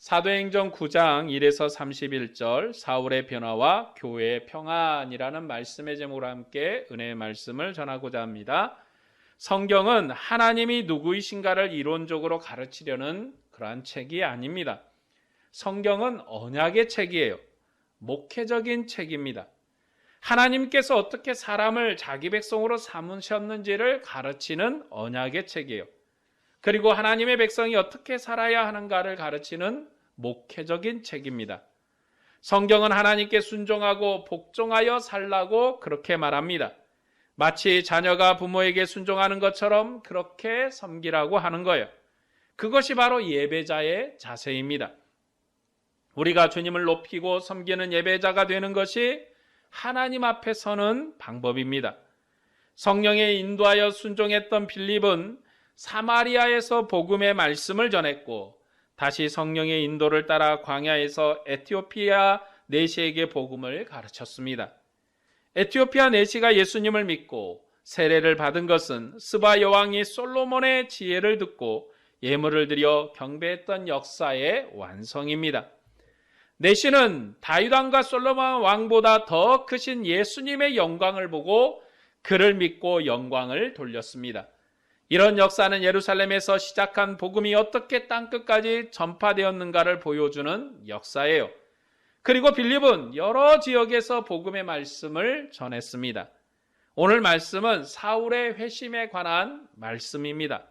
사도행전 9장 1에서 31절 사울의 변화와 교회의 평안이라는 말씀의 제목으로 함께 은혜의 말씀을 전하고자 합니다. 성경은 하나님이 누구이신가를 이론적으로 가르치려는 그러한 책이 아닙니다. 성경은 언약의 책이에요. 목회적인 책입니다. 하나님께서 어떻게 사람을 자기 백성으로 삼으셨는지를 가르치는 언약의 책이에요. 그리고 하나님의 백성이 어떻게 살아야 하는가를 가르치는 목회적인 책입니다. 성경은 하나님께 순종하고 복종하여 살라고 그렇게 말합니다. 마치 자녀가 부모에게 순종하는 것처럼 그렇게 섬기라고 하는 거예요. 그것이 바로 예배자의 자세입니다. 우리가 주님을 높이고 섬기는 예배자가 되는 것이 하나님 앞에 서는 방법입니다. 성령에 인도하여 순종했던 빌립은 사마리아에서 복음의 말씀을 전했고 다시 성령의 인도를 따라 광야에서 에티오피아 내시에게 복음을 가르쳤습니다. 에티오피아 내시가 예수님을 믿고 세례를 받은 것은 스바 여왕이 솔로몬의 지혜를 듣고 예물을 드려 경배했던 역사의 완성입니다. 내시는 다윗 왕과 솔로몬 왕보다 더 크신 예수님의 영광을 보고 그를 믿고 영광을 돌렸습니다. 이런 역사는 예루살렘에서 시작한 복음이 어떻게 땅끝까지 전파되었는가를 보여주는 역사예요. 그리고 빌립은 여러 지역에서 복음의 말씀을 전했습니다. 오늘 말씀은 사울의 회심에 관한 말씀입니다.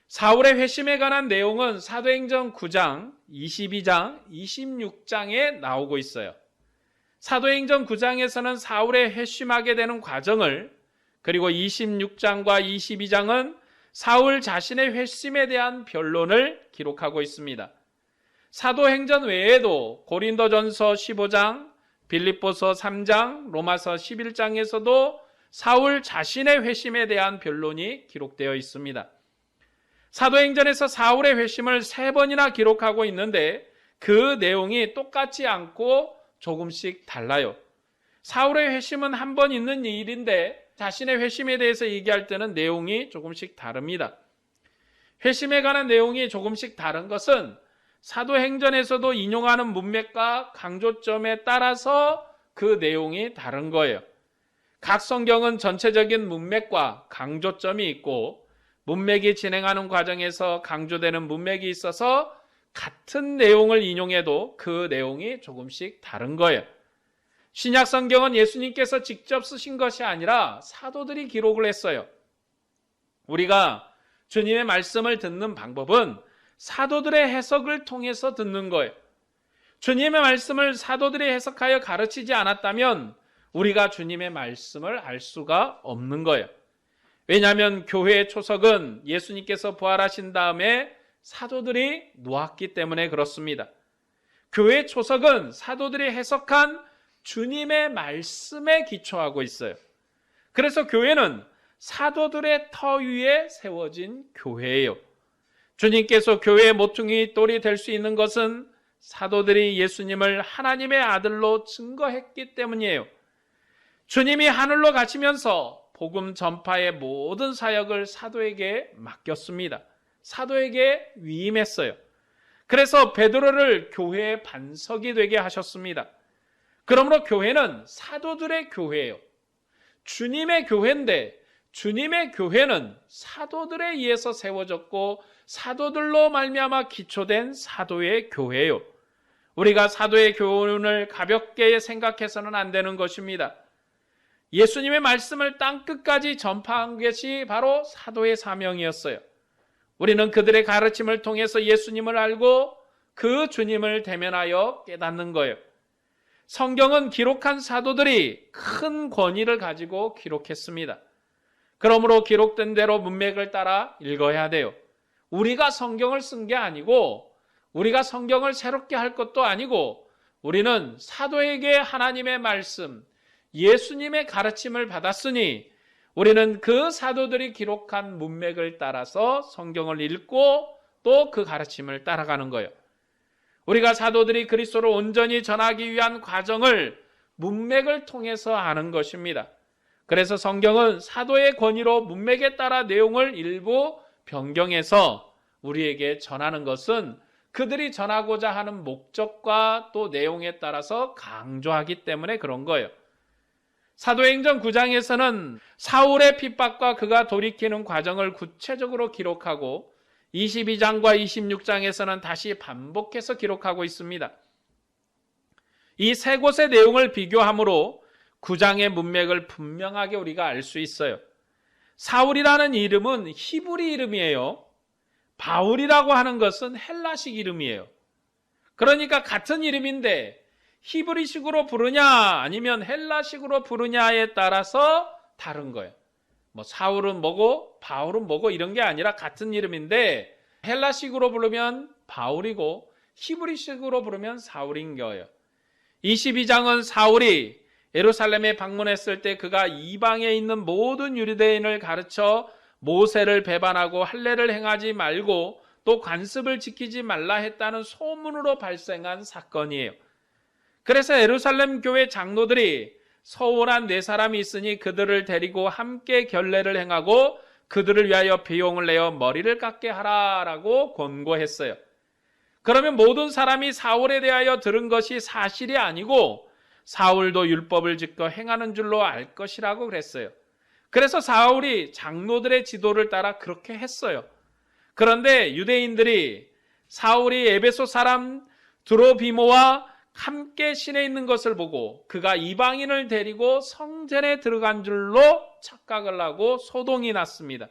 사울의 회심에 관한 내용은 사도행전 9장, 22장, 26장에 나오고 있어요. 사도행전 9장에서는 사울의 회심하게 되는 과정을, 그리고 26장과 22장은 사울 자신의 회심에 대한 변론을 기록하고 있습니다. 사도행전 외에도 고린도전서 15장, 빌립보서 3장, 로마서 11장에서도 사울 자신의 회심에 대한 변론이 기록되어 있습니다. 사도행전에서 사울의 회심을 3번이나 기록하고 있는데 그 내용이 똑같지 않고 조금씩 달라요. 사울의 회심은 한 번 있는 일인데 자신의 회심에 대해서 얘기할 때는 내용이 조금씩 다릅니다. 회심에 관한 내용이 조금씩 다른 것은 사도행전에서도 인용하는 문맥과 강조점에 따라서 그 내용이 다른 거예요. 각 성경은 전체적인 문맥과 강조점이 있고 문맥이 진행하는 과정에서 강조되는 문맥이 있어서 같은 내용을 인용해도 그 내용이 조금씩 다른 거예요. 신약 성경은 예수님께서 직접 쓰신 것이 아니라 사도들이 기록을 했어요. 우리가 주님의 말씀을 듣는 방법은 사도들의 해석을 통해서 듣는 거예요. 주님의 말씀을 사도들이 해석하여 가르치지 않았다면 우리가 주님의 말씀을 알 수가 없는 거예요. 왜냐하면 교회의 초석은 예수님께서 부활하신 다음에 사도들이 놓았기 때문에 그렇습니다. 교회의 초석은 사도들이 해석한 주님의 말씀에 기초하고 있어요. 그래서 교회는 사도들의 터 위에 세워진 교회예요. 주님께서 교회의 모퉁이 돌이 될 수 있는 것은 사도들이 예수님을 하나님의 아들로 증거했기 때문이에요. 주님이 하늘로 가시면서 복음 전파의 모든 사역을 사도에게 맡겼습니다. 사도에게 위임했어요. 그래서 베드로를 교회의 반석이 되게 하셨습니다. 그러므로 교회는 사도들의 교회예요. 주님의 교회인데 주님의 교회는 사도들에 의해서 세워졌고 사도들로 말미암아 기초된 사도의 교회예요. 우리가 사도의 교훈을 가볍게 생각해서는 안 되는 것입니다. 예수님의 말씀을 땅끝까지 전파한 것이 바로 사도의 사명이었어요. 우리는 그들의 가르침을 통해서 예수님을 알고 그 주님을 대면하여 깨닫는 거예요. 성경은 기록한 사도들이 큰 권위를 가지고 기록했습니다. 그러므로 기록된 대로 문맥을 따라 읽어야 돼요. 우리가 성경을 쓴 게 아니고 우리가 성경을 새롭게 할 것도 아니고 우리는 사도에게 하나님의 말씀, 예수님의 가르침을 받았으니 우리는 그 사도들이 기록한 문맥을 따라서 성경을 읽고 또 그 가르침을 따라가는 거예요. 우리가 사도들이 그리스도를 온전히 전하기 위한 과정을 문맥을 통해서 아는 것입니다. 그래서 성경은 사도의 권위로 문맥에 따라 내용을 일부 변경해서 우리에게 전하는 것은 그들이 전하고자 하는 목적과 또 내용에 따라서 강조하기 때문에 그런 거예요. 사도행전 9장에서는 사울의 핍박과 그가 돌이키는 과정을 구체적으로 기록하고 22장과 26장에서는 다시 반복해서 기록하고 있습니다. 이 세 곳의 내용을 비교함으로 9장의 문맥을 분명하게 우리가 알 수 있어요. 사울이라는 이름은 히브리 이름이에요. 바울이라고 하는 것은 헬라식 이름이에요. 그러니까 같은 이름인데 히브리식으로 부르냐 아니면 헬라식으로 부르냐에 따라서 다른 거예요. 뭐 사울은 뭐고 바울은 뭐고 이런 게 아니라 같은 이름인데 헬라식으로 부르면 바울이고 히브리식으로 부르면 사울인 거예요. 22장은 사울이 예루살렘에 방문했을 때 그가 이방에 있는 모든 유대인을 가르쳐 모세를 배반하고 할례를 행하지 말고 또 관습을 지키지 말라 했다는 소문으로 발생한 사건이에요. 그래서 예루살렘 교회 장로들이 서운한 네 사람이 있으니 그들을 데리고 함께 결례를 행하고 그들을 위하여 비용을 내어 머리를 깎게 하라라고 권고했어요. 그러면 모든 사람이 사울에 대하여 들은 것이 사실이 아니고 사울도 율법을 지켜 행하는 줄로 알 것이라고 그랬어요. 그래서 사울이 장로들의 지도를 따라 그렇게 했어요. 그런데 유대인들이 사울이 에베소 사람 드로비모와 함께 시내에 있는 것을 보고 그가 이방인을 데리고 성전에 들어간 줄로 착각을 하고 소동이 났습니다.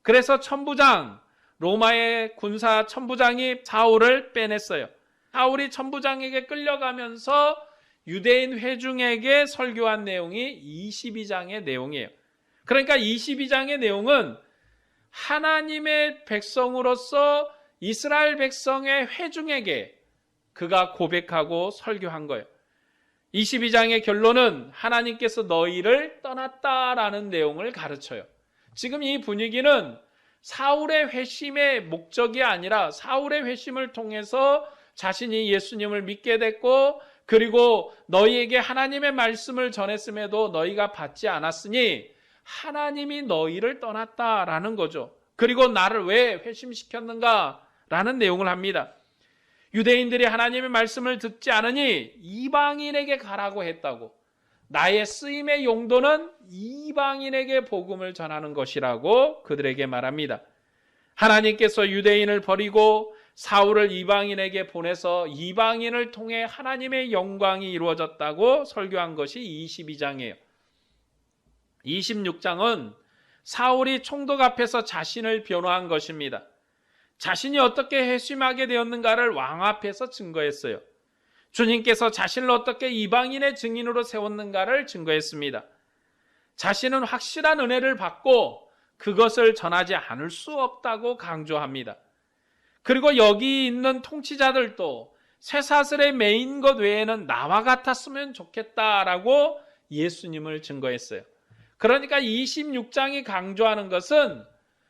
그래서 천부장, 로마의 군사 천부장이 사울을 빼냈어요. 사울이 천부장에게 끌려가면서 유대인 회중에게 설교한 내용이 22장의 내용이에요. 그러니까 22장의 내용은 하나님의 백성으로서 이스라엘 백성의 회중에게 그가 고백하고 설교한 거예요. 22장의 결론은 하나님께서 너희를 떠났다라는 내용을 가르쳐요. 지금 이 분위기는 사울의 회심의 목적이 아니라 사울의 회심을 통해서 자신이 예수님을 믿게 됐고 그리고 너희에게 하나님의 말씀을 전했음에도 너희가 받지 않았으니 하나님이 너희를 떠났다라는 거죠. 그리고 나를 왜 회심시켰는가라는 내용을 합니다. 유대인들이 하나님의 말씀을 듣지 않으니 이방인에게 가라고 했다고. 나의 쓰임의 용도는 이방인에게 복음을 전하는 것이라고 그들에게 말합니다. 하나님께서 유대인을 버리고 사울을 이방인에게 보내서 이방인을 통해 하나님의 영광이 이루어졌다고 설교한 것이 22장이에요. 26장은 사울이 총독 앞에서 자신을 변호한 것입니다. 자신이 어떻게 회심하게 되었는가를 왕 앞에서 증거했어요. 주님께서 자신을 어떻게 이방인의 증인으로 세웠는가를 증거했습니다. 자신은 확실한 은혜를 받고 그것을 전하지 않을 수 없다고 강조합니다. 그리고 여기 있는 통치자들도 쇠사슬에 매인 것 외에는 나와 같았으면 좋겠다라고 예수님을 증거했어요. 그러니까 26장이 강조하는 것은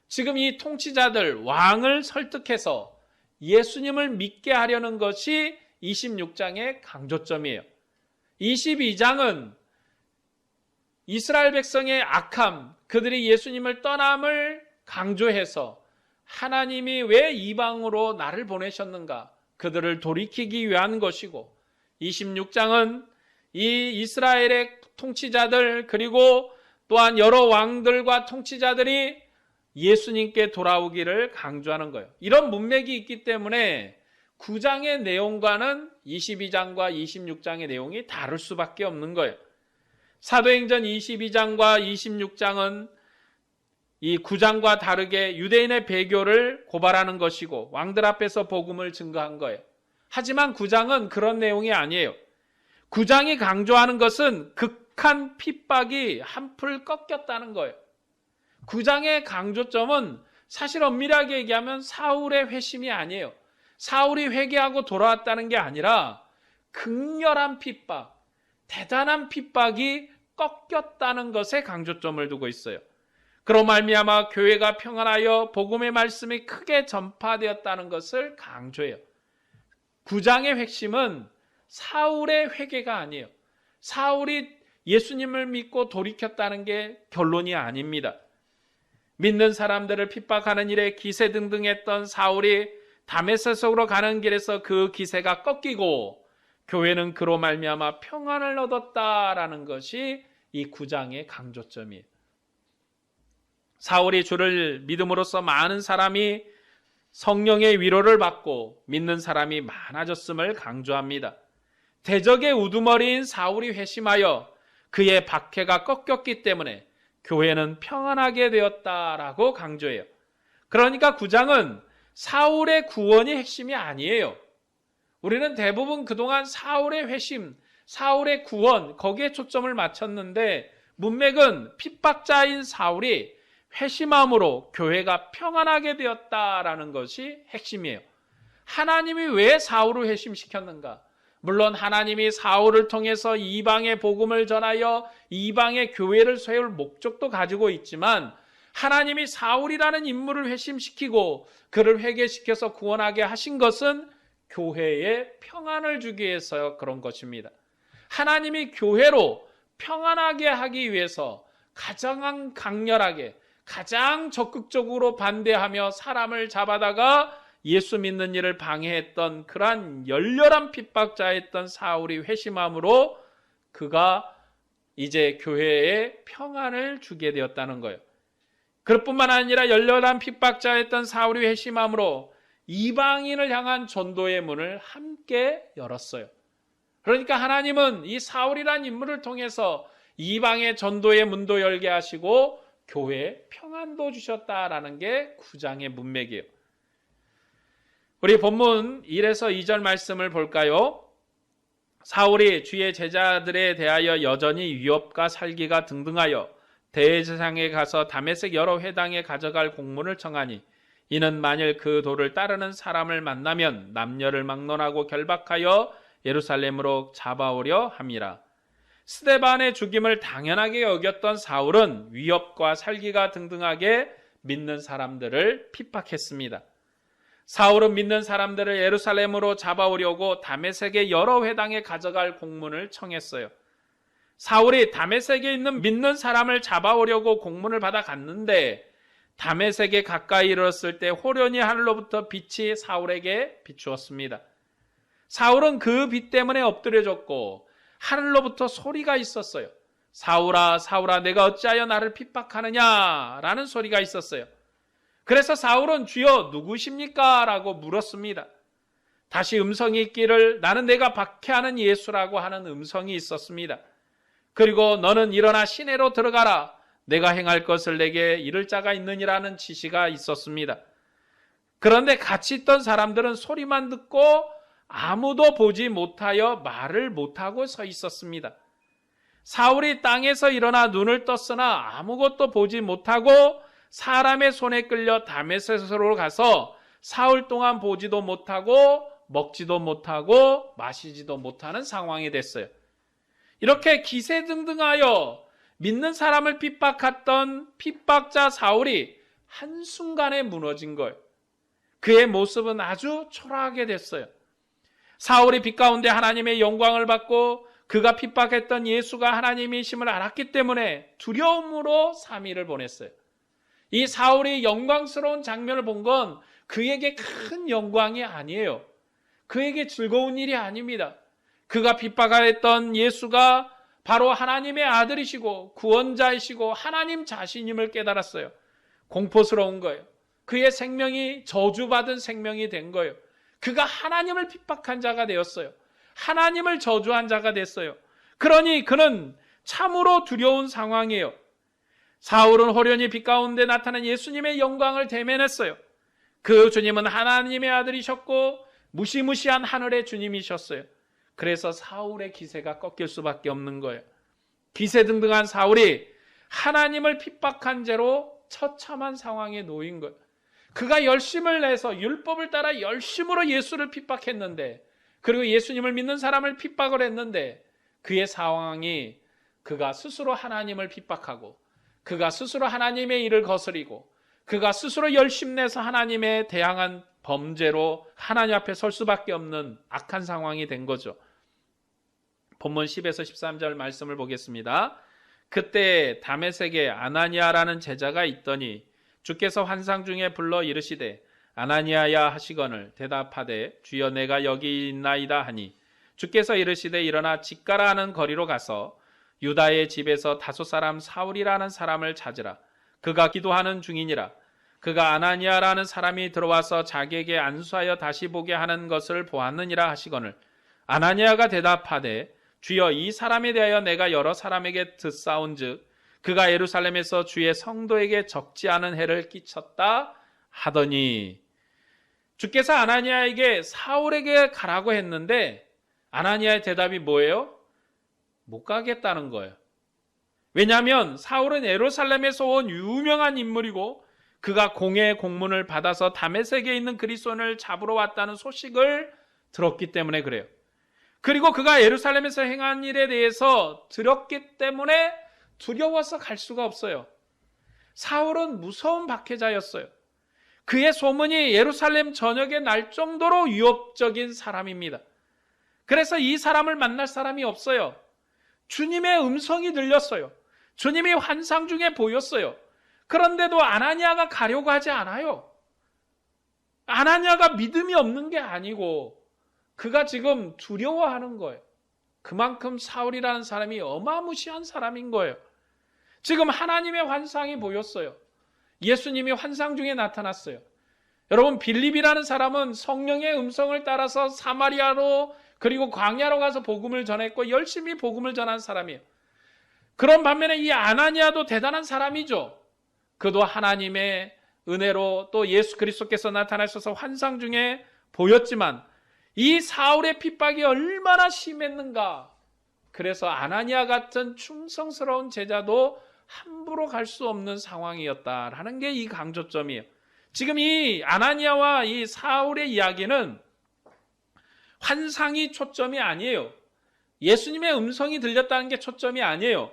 지금 이 통치자들, 왕을 설득해서 예수님을 믿게 하려는 것이 26장의 강조점이에요. 22장은 이스라엘 백성의 악함, 그들이 예수님을 떠남을 강조해서 하나님이 왜 이방으로 나를 보내셨는가, 그들을 돌이키기 위한 것이고 26장은 이 이스라엘의 통치자들 그리고 또한 여러 왕들과 통치자들이 예수님께 돌아오기를 강조하는 거예요. 이런 문맥이 있기 때문에 9장의 내용과는 22장과 26장의 내용이 다를 수밖에 없는 거예요. 사도행전 22장과 26장은 이 9장과 다르게 유대인의 배교를 고발하는 것이고 왕들 앞에서 복음을 증거한 거예요. 하지만 9장은 그런 내용이 아니에요. 9장이 강조하는 것은 극한 핍박이 한풀 꺾였다는 거예요. 9장의 강조점은 사실 엄밀하게 얘기하면 사울의 회심이 아니에요. 사울이 회개하고 돌아왔다는 게 아니라 극렬한 핍박, 대단한 핍박이 꺾였다는 것에 강조점을 두고 있어요. 그로 말미암아 교회가 평안하여 복음의 말씀이 크게 전파되었다는 것을 강조해요. 9장의 핵심은 사울의 회개가 아니에요. 사울이 예수님을 믿고 돌이켰다는 게 결론이 아닙니다. 믿는 사람들을 핍박하는 일에 기세등등했던 사울이 다메섹으로 가는 길에서 그 기세가 꺾이고 교회는 그로 말미암아 평안을 얻었다라는 것이 이 9장의 강조점이에요. 사울이 주를 믿음으로써 많은 사람이 성령의 위로를 받고 믿는 사람이 많아졌음을 강조합니다. 대적의 우두머리인 사울이 회심하여 그의 박해가 꺾였기 때문에 교회는 평안하게 되었다라고 강조해요. 그러니까 9장은 사울의 구원이 핵심이 아니에요. 우리는 대부분 그동안 사울의 회심, 사울의 구원, 거기에 초점을 맞췄는데 문맥은 핍박자인 사울이 회심함으로 교회가 평안하게 되었다라는 것이 핵심이에요. 하나님이 왜 사울을 회심시켰는가? 물론 하나님이 사울을 통해서 이방의 복음을 전하여 이방의 교회를 세울 목적도 가지고 있지만 하나님이 사울이라는 인물을 회심시키고 그를 회개시켜서 구원하게 하신 것은 교회에 평안을 주기 위해서 그런 것입니다. 하나님이 교회로 평안하게 하기 위해서 가장 강렬하게 가장 적극적으로 반대하며 사람을 잡아다가 예수 믿는 일을 방해했던 그러한 열렬한 핍박자였던 사울이 회심함으로 그가 이제 교회에 평안을 주게 되었다는 거예요. 그뿐만 아니라 열렬한 핍박자였던 사울이 회심함으로 이방인을 향한 전도의 문을 함께 열었어요. 그러니까 하나님은 이 사울이라는 인물을 통해서 이방의 전도의 문도 열게 하시고 교회에 평안도 주셨다라는 게 9장의 문맥이에요. 우리 본문 1에서 2절 말씀을 볼까요? 사울이 주의 제자들에 대하여 여전히 위협과 살기가 등등하여 대제사장에 가서 다메섹 여러 회당에 가져갈 공문을 청하니 이는 만일 그 도를 따르는 사람을 만나면 남녀를 막론하고 결박하여 예루살렘으로 잡아오려 함이라. 스데반의 죽임을 당연하게 여겼던 사울은 위협과 살기가 등등하게 믿는 사람들을 핍박했습니다. 사울은 믿는 사람들을 예루살렘으로 잡아오려고 다메섹의 여러 회당에 가져갈 공문을 청했어요. 사울이 다메섹에 있는 믿는 사람을 잡아오려고 공문을 받아갔는데 다메섹에 가까이 이르렀을 때 호련히 하늘로부터 빛이 사울에게 비추었습니다. 사울은 그 빛 때문에 엎드려졌고 하늘로부터 소리가 있었어요. 사울아, 사울아, 내가 어찌하여 나를 핍박하느냐? 라는 소리가 있었어요. 그래서 사울은 주여 누구십니까? 라고 물었습니다. 다시 음성이 있기를 나는 내가 박해하는 예수라고 하는 음성이 있었습니다. 그리고 너는 일어나 시내로 들어가라. 내가 행할 것을 내게 이를 자가 있느니라는 지시가 있었습니다. 그런데 같이 있던 사람들은 소리만 듣고 아무도 보지 못하여 말을 못하고 서 있었습니다. 사울이 땅에서 일어나 눈을 떴으나 아무것도 보지 못하고 사람의 손에 끌려 다메섹으로 가서 사흘 동안 보지도 못하고 먹지도 못하고 마시지도 못하는 상황이 됐어요. 이렇게 기세등등하여 믿는 사람을 핍박했던 핍박자 사울이 한순간에 무너진 거예요. 그의 모습은 아주 초라하게 됐어요. 사울이 빛 가운데 하나님의 영광을 받고 그가 핍박했던 예수가 하나님이심을 알았기 때문에 두려움으로 3일을 보냈어요. 이 사울이 영광스러운 장면을 본 건 그에게 큰 영광이 아니에요. 그에게 즐거운 일이 아닙니다. 그가 핍박했던 예수가 바로 하나님의 아들이시고 구원자이시고 하나님 자신임을 깨달았어요. 공포스러운 거예요. 그의 생명이 저주받은 생명이 된 거예요. 그가 하나님을 핍박한 자가 되었어요. 하나님을 저주한 자가 됐어요. 그러니 그는 참으로 두려운 상황이에요. 사울은 호련히 빛 가운데 나타난 예수님의 영광을 대면했어요. 그 주님은 하나님의 아들이셨고 무시무시한 하늘의 주님이셨어요. 그래서 사울의 기세가 꺾일 수밖에 없는 거예요. 기세등등한 사울이 하나님을 핍박한 죄로 처참한 상황에 놓인 거예요. 그가 열심을 내서 율법을 따라 열심으로 예수를 핍박했는데 그리고 예수님을 믿는 사람을 핍박을 했는데 그의 상황이 그가 스스로 하나님을 핍박하고 그가 스스로 하나님의 일을 거스리고 그가 스스로 열심내서 하나님에 대항한 범죄로 하나님 앞에 설 수밖에 없는 악한 상황이 된 거죠. 본문 10에서 13절 말씀을 보겠습니다. 그때 다메섹에 아나니아라는 제자가 있더니 주께서 환상 중에 불러 이르시되 아나니아야 하시거늘 대답하되 주여 내가 여기 있나이다 하니 주께서 이르시되 일어나 직가라 하는 거리로 가서 유다의 집에서 다소 사람 사울이라는 사람을 찾으라. 그가 기도하는 중이니라. 그가 아나니아라는 사람이 들어와서 자기에게 안수하여 다시 보게 하는 것을 보았느니라 하시거늘 아나니아가 대답하되 주여 이 사람에 대하여 내가 여러 사람에게 듣사온즉 그가 예루살렘에서 주의 성도에게 적지 않은 해를 끼쳤다 하더니 주께서 아나니아에게 사울에게 가라고 했는데 아나니아의 대답이 뭐예요? 못 가겠다는 거예요. 왜냐하면 사울은 예루살렘에서 온 유명한 인물이고 그가 공의 공문을 받아서 다메섹에 있는 그리스도인을 잡으러 왔다는 소식을 들었기 때문에 그래요. 그리고 그가 예루살렘에서 행한 일에 대해서 들었기 때문에 두려워서 갈 수가 없어요. 사울은 무서운 박해자였어요. 그의 소문이 예루살렘 전역에 날 정도로 위협적인 사람입니다. 그래서 이 사람을 만날 사람이 없어요. 주님의 음성이 들렸어요. 주님이 환상 중에 보였어요. 그런데도 아나니아가 가려고 하지 않아요. 아나니아가 믿음이 없는 게 아니고 그가 지금 두려워하는 거예요. 그만큼 사울이라는 사람이 어마무시한 사람인 거예요. 지금 하나님의 환상이 보였어요. 예수님이 환상 중에 나타났어요. 여러분, 빌립이라는 사람은 성령의 음성을 따라서 사마리아로 그리고 광야로 가서 복음을 전했고 열심히 복음을 전한 사람이에요. 그런 반면에 이 아나니아도 대단한 사람이죠. 그도 하나님의 은혜로 또 예수 그리스도께서 나타나셔서 환상 중에 보였지만 이 사울의 핍박이 얼마나 심했는가. 그래서 아나니아 같은 충성스러운 제자도 함부로 갈 수 없는 상황이었다라는 게 이 강조점이에요. 지금 이 아나니아와 이 사울의 이야기는 환상이 초점이 아니에요. 예수님의 음성이 들렸다는 게 초점이 아니에요.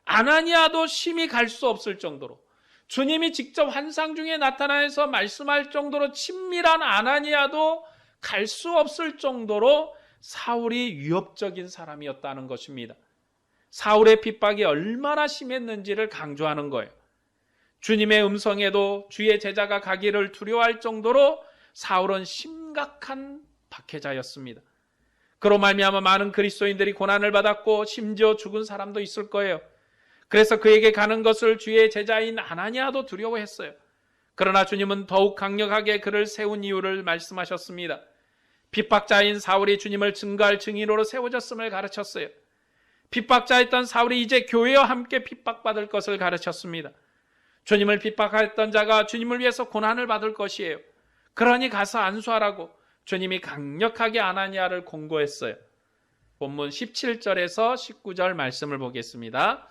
아나니아도 심히 갈 수 없을 정도로 주님이 직접 환상 중에 나타나서 말씀할 정도로 친밀한 아나니아도 갈 수 없을 정도로 사울이 위협적인 사람이었다는 것입니다. 사울의 핍박이 얼마나 심했는지를 강조하는 거예요. 주님의 음성에도 주의 제자가 가기를 두려워할 정도로 사울은 심각한 박해자였습니다. 그로 말미암아 많은 그리스도인들이 고난을 받았고 심지어 죽은 사람도 있을 거예요. 그래서 그에게 가는 것을 주의 제자인 아나니아도 두려워했어요. 그러나 주님은 더욱 강력하게 그를 세운 이유를 말씀하셨습니다. 핍박자인 사울이 주님을 증거할 증인으로 세워졌음을 가르쳤어요. 핍박자였던 사울이 이제 교회와 함께 핍박받을 것을 가르쳤습니다. 주님을 핍박했던 자가 주님을 위해서 고난을 받을 것이에요. 그러니 가서 안수하라고 주님이 강력하게 아나니아를 공고했어요. 본문 17절에서 19절 말씀을 보겠습니다.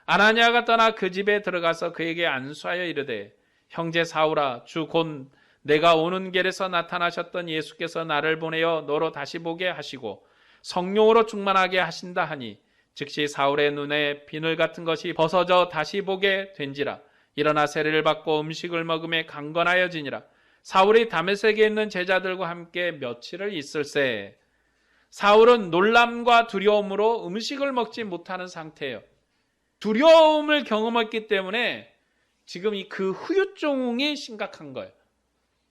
아나니아가 떠나 그 집에 들어가서 그에게 안수하여 이르되 형제 사울아 주 곧 내가 오는 길에서 나타나셨던 예수께서 나를 보내어 너로 다시 보게 하시고 성령으로 충만하게 하신다 하니 즉시 사울의 눈에 비늘 같은 것이 벗어져 다시 보게 된지라. 일어나 세례를 받고 음식을 먹음에 강건하여지니라. 사울이 다메섹에 있는 제자들과 함께 며칠을 있을세. 사울은 놀람과 두려움으로 음식을 먹지 못하는 상태예요. 두려움을 경험했기 때문에 지금 그 후유증이 심각한 거예요.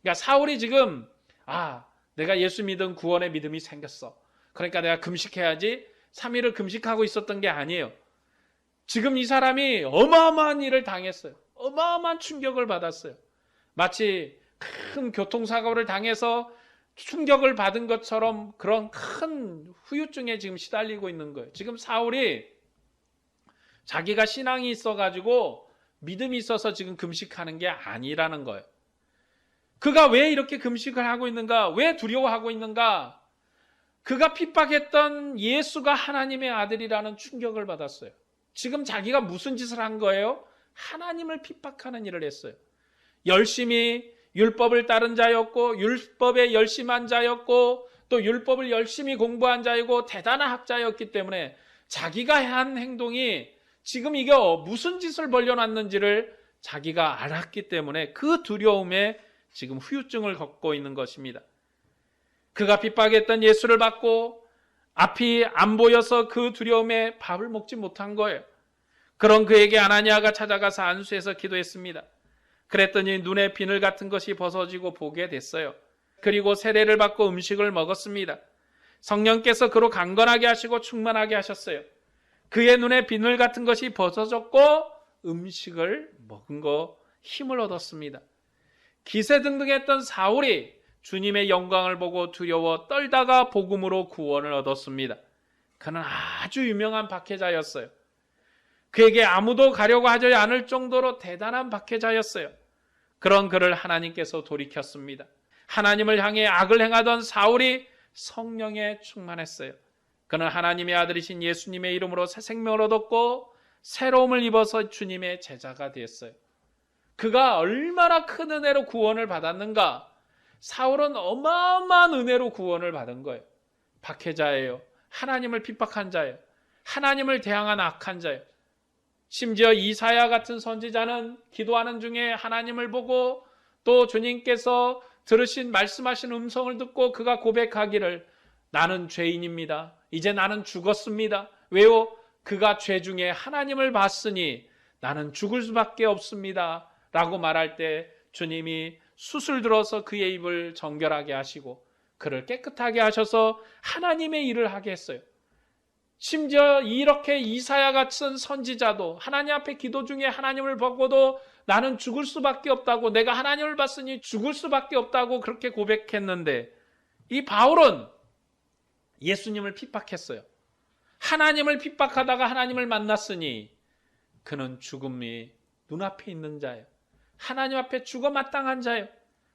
그러니까 사울이 지금 내가 예수 믿은 구원의 믿음이 생겼어. 그러니까 내가 금식해야지 3일을 금식하고 있었던 게 아니에요. 지금 이 사람이 어마어마한 일을 당했어요. 어마어마한 충격을 받았어요. 마치 큰 교통사고를 당해서 충격을 받은 것처럼 그런 큰 후유증에 지금 시달리고 있는 거예요. 지금 사울이 자기가 신앙이 있어가지고 믿음이 있어서 지금 금식하는 게 아니라는 거예요. 그가 왜 이렇게 금식을 하고 있는가? 왜 두려워하고 있는가? 그가 핍박했던 예수가 하나님의 아들이라는 충격을 받았어요. 지금 자기가 무슨 짓을 한 거예요? 하나님을 핍박하는 일을 했어요. 열심히 율법을 따른 자였고 율법에 열심한 자였고 또 율법을 열심히 공부한 자이고 대단한 학자였기 때문에 자기가 한 행동이 지금 이게 무슨 짓을 벌여놨는지를 자기가 알았기 때문에 그 두려움에 지금 후유증을 겪고 있는 것입니다. 그가 핍박했던 예수를 받고 앞이 안 보여서 그 두려움에 밥을 먹지 못한 거예요. 그런 그에게 아나니아가 찾아가서 안수해서 기도했습니다. 그랬더니 눈에 비늘 같은 것이 벗어지고 보게 됐어요. 그리고 세례를 받고 음식을 먹었습니다. 성령께서 그로 강건하게 하시고 충만하게 하셨어요. 그의 눈에 비늘 같은 것이 벗어졌고 음식을 먹은 거 힘을 얻었습니다. 기세등등했던 사울이 주님의 영광을 보고 두려워 떨다가 복음으로 구원을 얻었습니다. 그는 아주 유명한 박해자였어요. 그에게 아무도 가려고 하지 않을 정도로 대단한 박해자였어요. 그런 그를 하나님께서 돌이켰습니다. 하나님을 향해 악을 행하던 사울이 성령에 충만했어요. 그는 하나님의 아들이신 예수님의 이름으로 새 생명을 얻었고 새로움을 입어서 주님의 제자가 되었어요. 그가 얼마나 큰 은혜로 구원을 받았는가? 사울은 어마어마한 은혜로 구원을 받은 거예요. 박해자예요. 하나님을 핍박한 자예요. 하나님을 대항한 악한 자예요. 심지어 이사야 같은 선지자는 기도하는 중에 하나님을 보고 또 주님께서 들으신 말씀하신 음성을 듣고 그가 고백하기를 나는 죄인입니다. 이제 나는 죽었습니다. 왜요? 그가 죄 중에 하나님을 봤으니 나는 죽을 수밖에 없습니다. 라고 말할 때 주님이 숯을 들어서 그의 입을 정결하게 하시고 그를 깨끗하게 하셔서 하나님의 일을 하게 했어요. 심지어 이렇게 이사야 같은 선지자도 하나님 앞에 기도 중에 하나님을 보고도 나는 죽을 수밖에 없다고, 내가 하나님을 봤으니 죽을 수밖에 없다고 그렇게 고백했는데 이 바울은 예수님을 핍박했어요. 하나님을 핍박하다가 하나님을 만났으니 그는 죽음이 눈앞에 있는 자예요. 하나님 앞에 죽어 마땅한 자예요.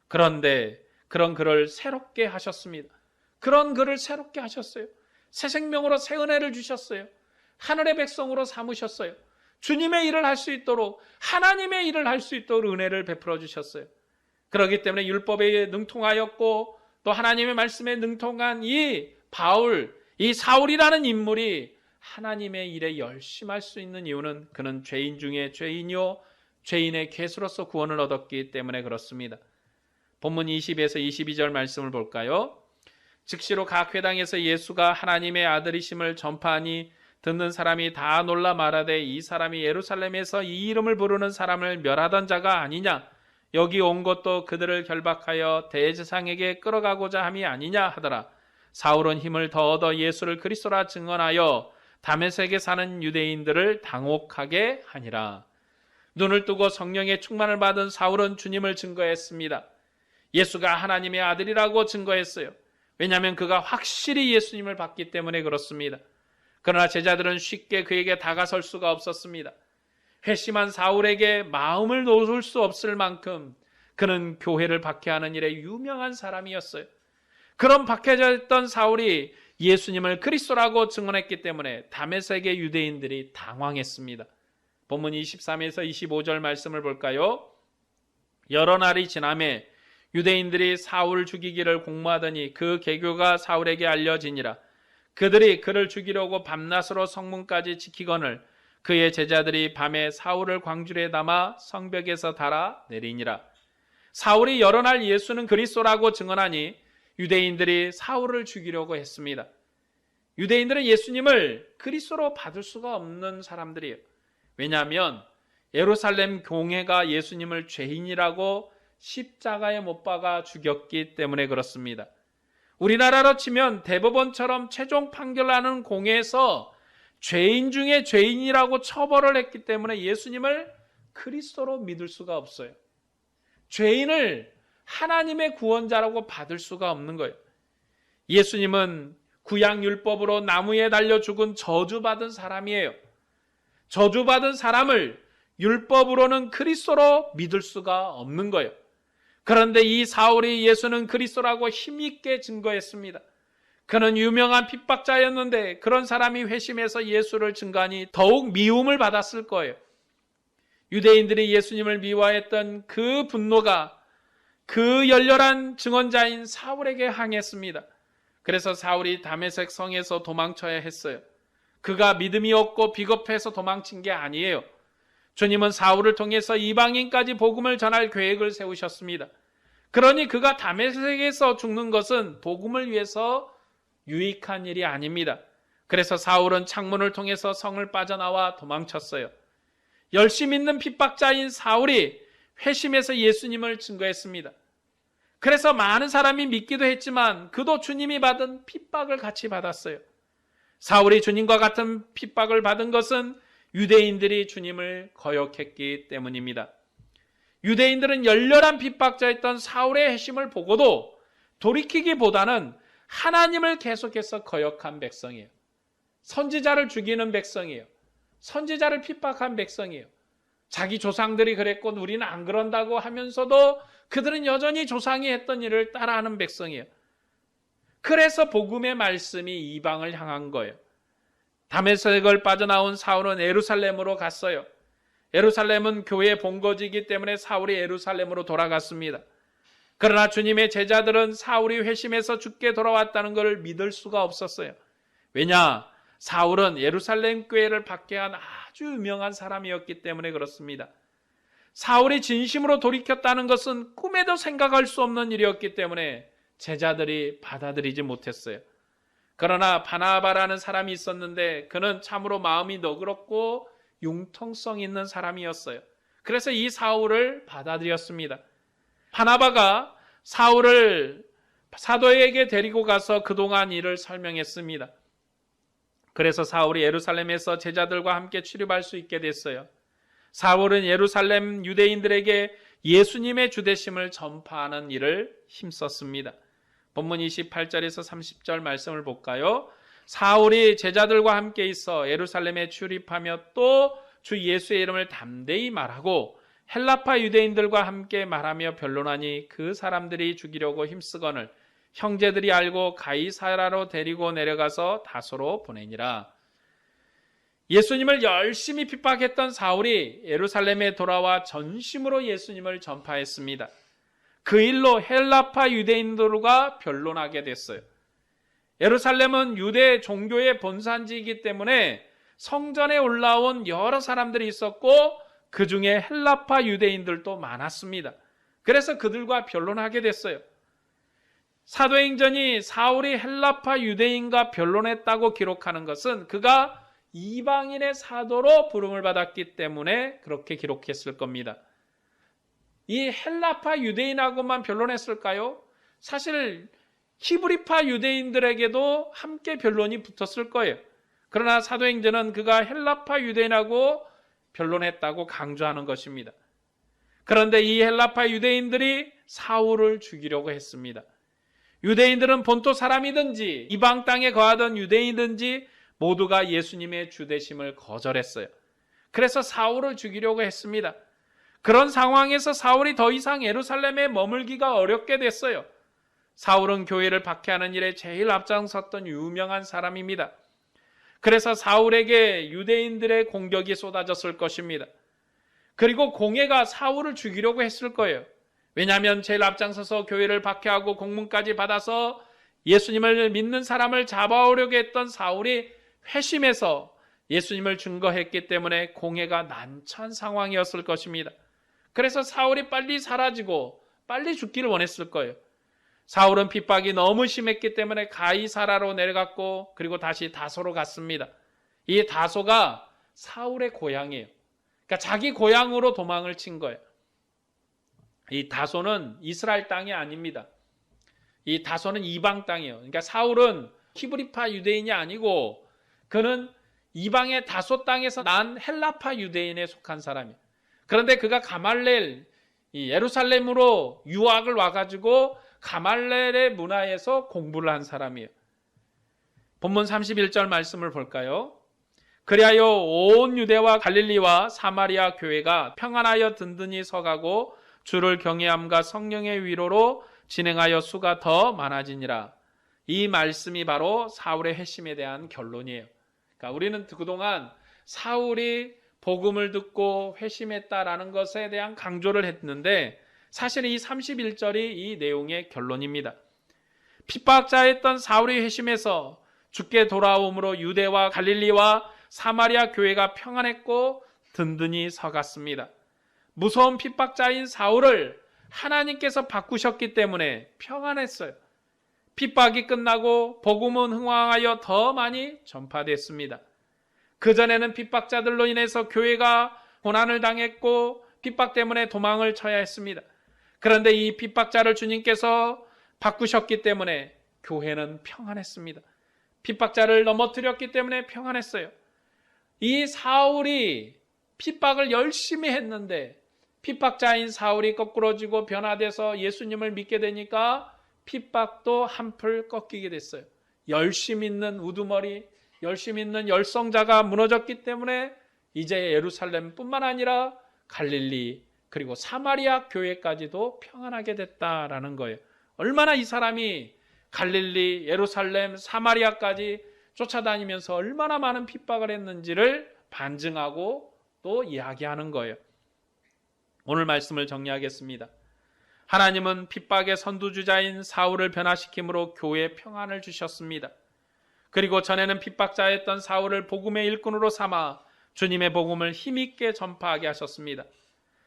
그런데 그런 그를 새롭게 하셨습니다. 그런 그를 새롭게 하셨어요. 새 생명으로 새 은혜를 주셨어요. 하늘의 백성으로 삼으셨어요. 주님의 일을 할 수 있도록, 하나님의 일을 할 수 있도록 은혜를 베풀어 주셨어요. 그렇기 때문에 율법에 능통하였고 또 하나님의 말씀에 능통한 이 바울, 이 사울이라는 인물이 하나님의 일에 열심할 수 있는 이유는 그는 죄인 중에 죄인이요 죄인의 괴수로서 구원을 얻었기 때문에 그렇습니다. 본문 20에서 22절 말씀을 볼까요? 즉시로 각 회당에서 예수가 하나님의 아들이심을 전파하니 듣는 사람이 다 놀라 말하되 이 사람이 예루살렘에서 이 이름을 부르는 사람을 멸하던 자가 아니냐? 여기 온 것도 그들을 결박하여 대제사장에게 끌어가고자 함이 아니냐 하더라. 사울은 힘을 더 얻어 예수를 그리스도라 증언하여 다메섹에 사는 유대인들을 당혹하게 하니라. 눈을 뜨고 성령의 충만을 받은 사울은 주님을 증거했습니다. 예수가 하나님의 아들이라고 증거했어요. 왜냐하면 그가 확실히 예수님을 봤기 때문에 그렇습니다. 그러나 제자들은 쉽게 그에게 다가설 수가 없었습니다. 회심한 사울에게 마음을 놓을 수 없을 만큼 그는 교회를 박해하는 일에 유명한 사람이었어요. 그런 박해자였던 사울이 예수님을 그리스도라고 증언했기 때문에 다메섹의 유대인들이 당황했습니다. 본문 23에서 25절 말씀을 볼까요? 여러 날이 지나매 유대인들이 사울 죽이기를 공모하더니 그 계교가 사울에게 알려지니라. 그들이 그를 죽이려고 밤낮으로 성문까지 지키거늘 그의 제자들이 밤에 사울을 광주리에 담아 성벽에서 달아 내리니라. 사울이 여러 날 예수는 그리스도라고 증언하니 유대인들이 사울을 죽이려고 했습니다. 유대인들은 예수님을 그리스도로 받을 수가 없는 사람들이에요. 왜냐하면 예루살렘 공회가 예수님을 죄인이라고 십자가에 못 박아 죽였기 때문에 그렇습니다. 우리나라로 치면 대법원처럼 최종 판결하는 공회에서 죄인 중에 죄인이라고 처벌을 했기 때문에 예수님을 그리스도로 믿을 수가 없어요. 죄인을 하나님의 구원자라고 받을 수가 없는 거예요. 예수님은 구약율법으로 나무에 달려 죽은 저주받은 사람이에요. 저주받은 사람을 율법으로는 그리스도로 믿을 수가 없는 거예요. 그런데 이 사울이 예수는 그리스도라고 힘있게 증거했습니다. 그는 유명한 핍박자였는데 그런 사람이 회심해서 예수를 증거하니 더욱 미움을 받았을 거예요. 유대인들이 예수님을 미워했던 그 분노가 그 열렬한 증언자인 사울에게 항했습니다. 그래서 사울이 다메섹 성에서 도망쳐야 했어요. 그가 믿음이 없고 비겁해서 도망친 게 아니에요. 주님은 사울을 통해서 이방인까지 복음을 전할 계획을 세우셨습니다. 그러니 그가 다메섹에서 죽는 것은 복음을 위해서 유익한 일이 아닙니다. 그래서 사울은 창문을 통해서 성을 빠져나와 도망쳤어요. 열심 있는 핍박자인 사울이 회심해서 예수님을 증거했습니다. 그래서 많은 사람이 믿기도 했지만 그도 주님이 받은 핍박을 같이 받았어요. 사울이 주님과 같은 핍박을 받은 것은 유대인들이 주님을 거역했기 때문입니다. 유대인들은 열렬한 핍박자였던 사울의 회심을 보고도 돌이키기보다는 하나님을 계속해서 거역한 백성이에요. 선지자를 죽이는 백성이에요. 선지자를 핍박한 백성이에요. 자기 조상들이 그랬고 우리는 안 그런다고 하면서도 그들은 여전히 조상이 했던 일을 따라하는 백성이에요. 그래서 복음의 말씀이 이방을 향한 거예요. 다메섹을 빠져나온 사울은 예루살렘으로 갔어요. 예루살렘은 교회의 본거지이기 때문에 사울이 예루살렘으로 돌아갔습니다. 그러나 주님의 제자들은 사울이 회심해서 죽게 돌아왔다는 것을 믿을 수가 없었어요. 왜냐? 사울은 예루살렘 교회를 박해한 아주 유명한 사람이었기 때문에 그렇습니다. 사울이 진심으로 돌이켰다는 것은 꿈에도 생각할 수 없는 일이었기 때문에 제자들이 받아들이지 못했어요. 그러나 바나바라는 사람이 있었는데 그는 참으로 마음이 너그럽고 융통성 있는 사람이었어요. 그래서 이 사울을 받아들였습니다. 바나바가 사울을 사도에게 데리고 가서 그동안 일을 설명했습니다. 그래서 사울이 예루살렘에서 제자들과 함께 출입할 수 있게 됐어요. 사울은 예루살렘 유대인들에게 예수님의 주되심을 전파하는 일을 힘썼습니다. 본문 28절에서 30절 말씀을 볼까요? 사울이 제자들과 함께 있어 예루살렘에 출입하며 또 주 예수의 이름을 담대히 말하고 헬라파 유대인들과 함께 말하며 변론하니 그 사람들이 죽이려고 힘쓰거늘 형제들이 알고 가이사라로 데리고 내려가서 다소로 보내니라. 예수님을 열심히 핍박했던 사울이 예루살렘에 돌아와 전심으로 예수님을 전파했습니다. 그 일로 헬라파 유대인들과 변론하게 됐어요. 예루살렘은 유대 종교의 본산지이기 때문에 성전에 올라온 여러 사람들이 있었고 그 중에 헬라파 유대인들도 많았습니다. 그래서 그들과 변론하게 됐어요. 사도행전이 사울이 헬라파 유대인과 변론했다고 기록하는 것은 그가 이방인의 사도로 부름을 받았기 때문에 그렇게 기록했을 겁니다. 이 헬라파 유대인하고만 변론했을까요? 사실 히브리파 유대인들에게도 함께 변론이 붙었을 거예요. 그러나 사도행전은 그가 헬라파 유대인하고 변론했다고 강조하는 것입니다. 그런데 이 헬라파 유대인들이 사울을 죽이려고 했습니다. 유대인들은 본토 사람이든지 이방 땅에 거하던 유대인이든지 모두가 예수님의 주되심을 거절했어요. 그래서 사울을 죽이려고 했습니다. 그런 상황에서 사울이 더 이상 예루살렘에 머물기가 어렵게 됐어요. 사울은 교회를 박해하는 일에 제일 앞장섰던 유명한 사람입니다. 그래서 사울에게 유대인들의 공격이 쏟아졌을 것입니다. 그리고 공회가 사울을 죽이려고 했을 거예요. 왜냐하면 제일 앞장서서 교회를 박해하고 공문까지 받아서 예수님을 믿는 사람을 잡아오려고 했던 사울이 회심해서 예수님을 증거했기 때문에 공회가 난처한 상황이었을 것입니다. 그래서 사울이 빨리 사라지고 빨리 죽기를 원했을 거예요. 사울은 핍박이 너무 심했기 때문에 가이사라로 내려갔고 그리고 다시 다소로 갔습니다. 이 다소가 사울의 고향이에요. 그러니까 자기 고향으로 도망을 친 거예요. 이 다소는 이스라엘 땅이 아닙니다. 이 다소는 이방 땅이에요. 그러니까 사울은 히브리파 유대인이 아니고 그는 이방의 다소 땅에서 난 헬라파 유대인에 속한 사람이에요. 그런데 그가 가말렐, 이 예루살렘으로 유학을 와가지고 가말렐의 문화에서 공부를 한 사람이에요. 본문 31절 말씀을 볼까요? 그리하여 온 유대와 갈릴리와 사마리아 교회가 평안하여 든든히 서가고 주를 경외함과 성령의 위로로 진행하여 수가 더 많아지니라. 이 말씀이 바로 사울의 회심에 대한 결론이에요. 그러니까 우리는 그동안 사울이 복음을 듣고 회심했다라는 것에 대한 강조를 했는데 사실 이 31절이 이 내용의 결론입니다. 핍박자였던 사울이 회심해서 주께 돌아옴으로 유대와 갈릴리와 사마리아 교회가 평안했고 든든히 서갔습니다. 무서운 핍박자인 사울을 하나님께서 바꾸셨기 때문에 평안했어요. 핍박이 끝나고 복음은 흥왕하여 더 많이 전파됐습니다. 그전에는 핍박자들로 인해서 교회가 고난을 당했고 핍박 때문에 도망을 쳐야 했습니다. 그런데 이 핍박자를 주님께서 바꾸셨기 때문에 교회는 평안했습니다. 핍박자를 넘어뜨렸기 때문에 평안했어요. 이 사울이 핍박을 열심히 했는데 핍박자인 사울이 거꾸러지고 변화돼서 예수님을 믿게 되니까 핍박도 한풀 꺾이게 됐어요. 열심 있는 우두머리, 열심 있는 열성자가 무너졌기 때문에 이제 예루살렘뿐만 아니라 갈릴리 그리고 사마리아 교회까지도 평안하게 됐다라는 거예요. 얼마나 이 사람이 갈릴리, 예루살렘, 사마리아까지 쫓아다니면서 얼마나 많은 핍박을 했는지를 반증하고 또 이야기하는 거예요. 오늘 말씀을 정리하겠습니다. 하나님은 핍박의 선두주자인 사울을 변화시킴으로 교회에 평안을 주셨습니다. 그리고 전에는 핍박자였던 사울을 복음의 일꾼으로 삼아 주님의 복음을 힘있게 전파하게 하셨습니다.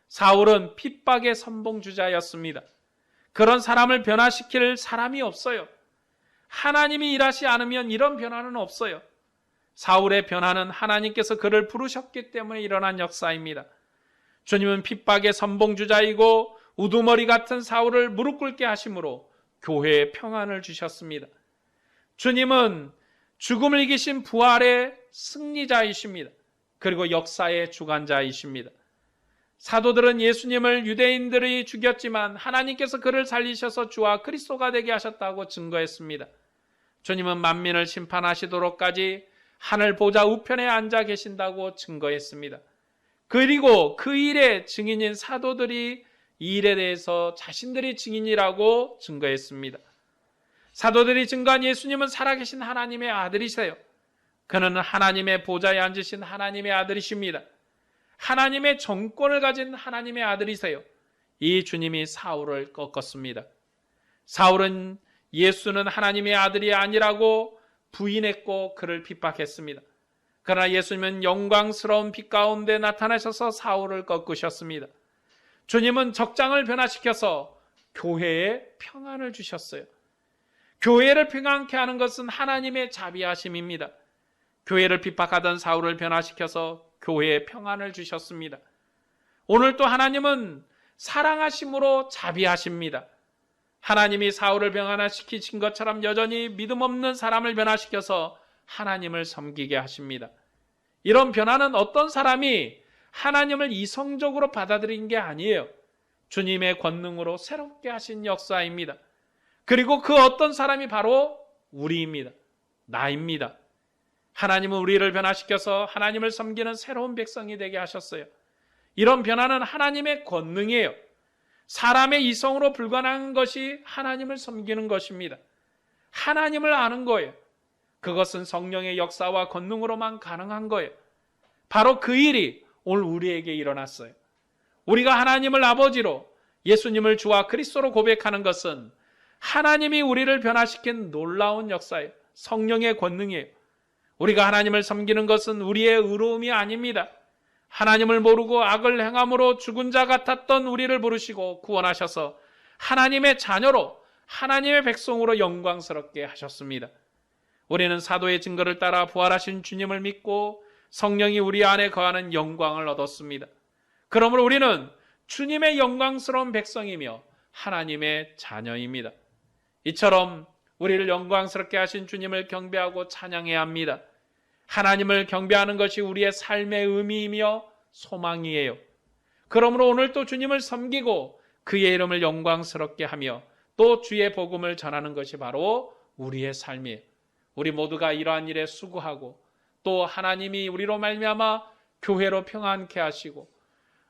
사울은 핍박의 선봉주자였습니다. 그런 사람을 변화시킬 사람이 없어요. 하나님이 일하시 않으면 이런 변화는 없어요. 사울의 변화는 하나님께서 그를 부르셨기 때문에 일어난 역사입니다. 주님은 핍박의 선봉주자이고 우두머리 같은 사울을 무릎 꿇게 하심으로 교회에 평안을 주셨습니다. 주님은 죽음을 이기신 부활의 승리자이십니다. 그리고 역사의 주관자이십니다. 사도들은 예수님을 유대인들이 죽였지만 하나님께서 그를 살리셔서 주와 그리스도가 되게 하셨다고 증거했습니다. 주님은 만민을 심판하시도록까지 하늘 보좌 우편에 앉아 계신다고 증거했습니다. 그리고 그 일의 증인인 사도들이 이 일에 대해서 자신들이 증인이라고 증거했습니다. 사도들이 증거한 예수님은 살아계신 하나님의 아들이세요. 그는 하나님의 보좌에 앉으신 하나님의 아들이십니다. 하나님의 정권을 가진 하나님의 아들이세요. 이 주님이 사울을 꺾었습니다. 사울은 예수는 하나님의 아들이 아니라고 부인했고 그를 핍박했습니다. 그러나 예수님은 영광스러운 빛 가운데 나타나셔서 사울을 꺾으셨습니다. 주님은 적장을 변화시켜서 교회에 평안을 주셨어요. 교회를 평안케 하는 것은 하나님의 자비하심입니다. 교회를 핍박하던 사울을 변화시켜서 교회에 평안을 주셨습니다. 오늘 또 하나님은 사랑하심으로 자비하십니다. 하나님이 사울을 변화시키신 것처럼 여전히 믿음 없는 사람을 변화시켜서 하나님을 섬기게 하십니다. 이런 변화는 어떤 사람이 하나님을 이성적으로 받아들인 게 아니에요. 주님의 권능으로 새롭게 하신 역사입니다. 그리고 그 어떤 사람이 바로 우리입니다. 나입니다. 하나님은 우리를 변화시켜서 하나님을 섬기는 새로운 백성이 되게 하셨어요. 이런 변화는 하나님의 권능이에요. 사람의 이성으로 불가능한 것이 하나님을 섬기는 것입니다. 하나님을 아는 거예요. 그것은 성령의 역사와 권능으로만 가능한 거예요. 바로 그 일이 오늘 우리에게 일어났어요. 우리가 하나님을 아버지로 예수님을 주와 그리스도로 고백하는 것은 하나님이 우리를 변화시킨 놀라운 역사예요. 성령의 권능이에요. 우리가 하나님을 섬기는 것은 우리의 의로움이 아닙니다. 하나님을 모르고 악을 행함으로 죽은 자 같았던 우리를 부르시고 구원하셔서 하나님의 자녀로 하나님의 백성으로 영광스럽게 하셨습니다. 우리는 사도의 증거를 따라 부활하신 주님을 믿고 성령이 우리 안에 거하는 영광을 얻었습니다. 그러므로 우리는 주님의 영광스러운 백성이며 하나님의 자녀입니다. 이처럼 우리를 영광스럽게 하신 주님을 경배하고 찬양해야 합니다. 하나님을 경배하는 것이 우리의 삶의 의미이며 소망이에요. 그러므로 오늘 또 주님을 섬기고 그의 이름을 영광스럽게 하며 또 주의 복음을 전하는 것이 바로 우리의 삶이에요. 우리 모두가 이러한 일에 수고하고 또 하나님이 우리로 말미암아 교회로 평안케 하시고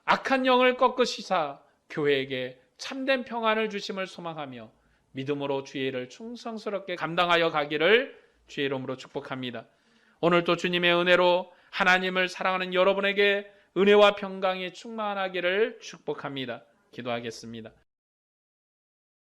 악한 영을 꺾으시사 교회에게 참된 평안을 주심을 소망하며 믿음으로 주의 일을 충성스럽게 감당하여 가기를 주의 이름으로 축복합니다. 오늘 또 주님의 은혜로 하나님을 사랑하는 여러분에게 은혜와 평강이 충만하기를 축복합니다. 기도하겠습니다.